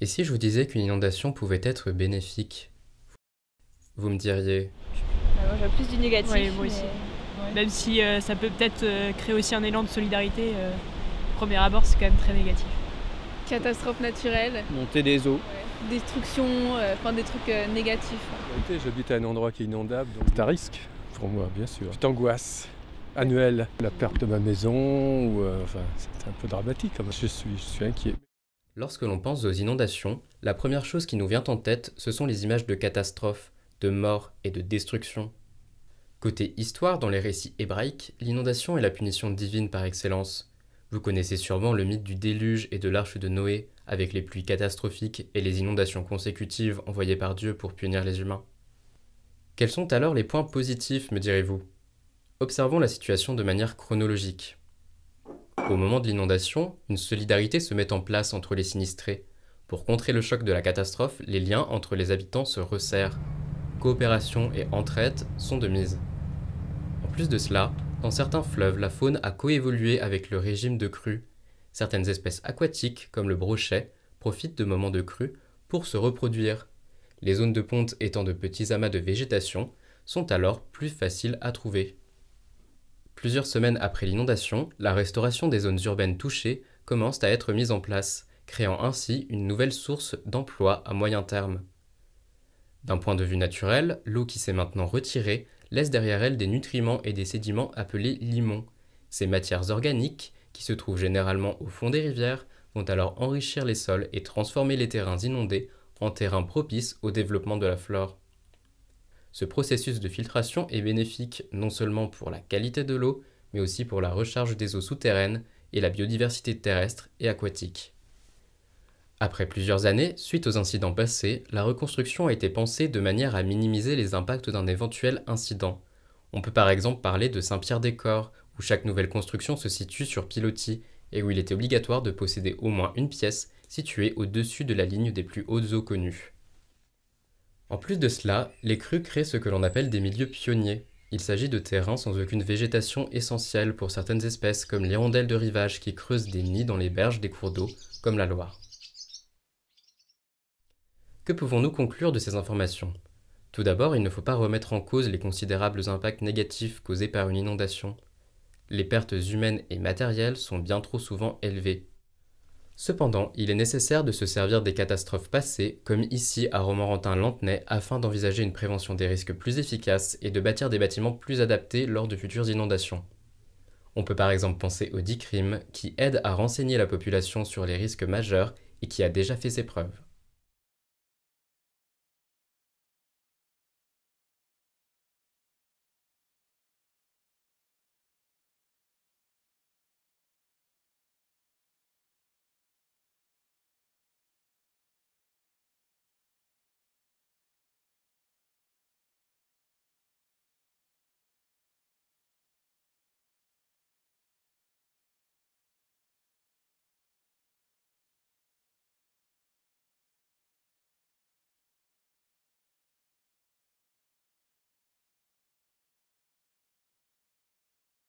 Et si je vous disais qu'une inondation pouvait être bénéfique, vous me diriez, Moi, je vois plus du négatif. Oui, moi aussi. Même si ça peut peut-être créer aussi un élan de solidarité, premier abord, c'est quand même très négatif. Catastrophe naturelle, Montée des eaux. destruction, des trucs négatifs. J'habite à un endroit qui est inondable, donc c'est un risque pour moi, bien sûr. Petite angoisse annuelle, la perte de ma maison, c'est un peu dramatique. Je suis inquiet. lorsque l'on pense aux inondations, la première chose qui nous vient en tête, ce sont les images de catastrophes, de morts et de destruction. Côté histoire, dans les récits hébraïques, l'inondation est la punition divine par excellence. Vous connaissez sûrement le mythe du déluge et de l'arche de Noé, avec les pluies catastrophiques et les inondations consécutives envoyées par Dieu pour punir les humains. Quels sont alors les points positifs, me direz-vous? Observons la situation de manière chronologique. Au moment de l'inondation, une solidarité se met en place entre les sinistrés. Pour contrer le choc de la catastrophe, les liens entre les habitants se resserrent. Coopération et entraide sont de mise. En plus de cela, dans certains fleuves, la faune a coévolué avec le régime de crue. Certaines espèces aquatiques, comme le brochet, profitent de moments de crue pour se reproduire. Les zones de ponte étant de petits amas de végétation, sont alors plus faciles à trouver. Plusieurs semaines après l'inondation, la restauration des zones urbaines touchées commence à être mise en place, créant ainsi une nouvelle source d'emploi à moyen terme. D'un point de vue naturel, l'eau qui s'est maintenant retirée laisse derrière elle des nutriments et des sédiments appelés limons. Ces matières organiques, qui se trouvent généralement au fond des rivières, vont alors enrichir les sols et transformer les terrains inondés en terrains propices au développement de la flore. Ce processus de filtration est bénéfique non seulement pour la qualité de l'eau, mais aussi pour la recharge des eaux souterraines et la biodiversité terrestre et aquatique. Après plusieurs années, suite aux incidents passés, la reconstruction a été pensée de manière à minimiser les impacts d'un éventuel incident. On peut par exemple parler de Saint-Pierre-des-Corps, où chaque nouvelle construction se situe sur pilotis et où il était obligatoire de posséder au moins une pièce située au-dessus de la ligne des plus hautes eaux connues. En plus de cela, les crues créent ce que l'on appelle des milieux pionniers. Il s'agit de terrains sans aucune végétation essentielle pour certaines espèces comme l'hirondelle de rivage qui creusent des nids dans les berges des cours d'eau, comme la Loire. Que pouvons-nous conclure de ces informations? Tout d'abord, il ne faut pas remettre en cause les considérables impacts négatifs causés par une inondation. Les pertes humaines et matérielles sont bien trop souvent élevées. Cependant, il est nécessaire de se servir des catastrophes passées, comme ici à Romorantin-Lanthenay, afin d'envisager une prévention des risques plus efficace et de bâtir des bâtiments plus adaptés lors de futures inondations. On peut par exemple penser au DICRIM, qui aide à renseigner la population sur les risques majeurs et qui a déjà fait ses preuves.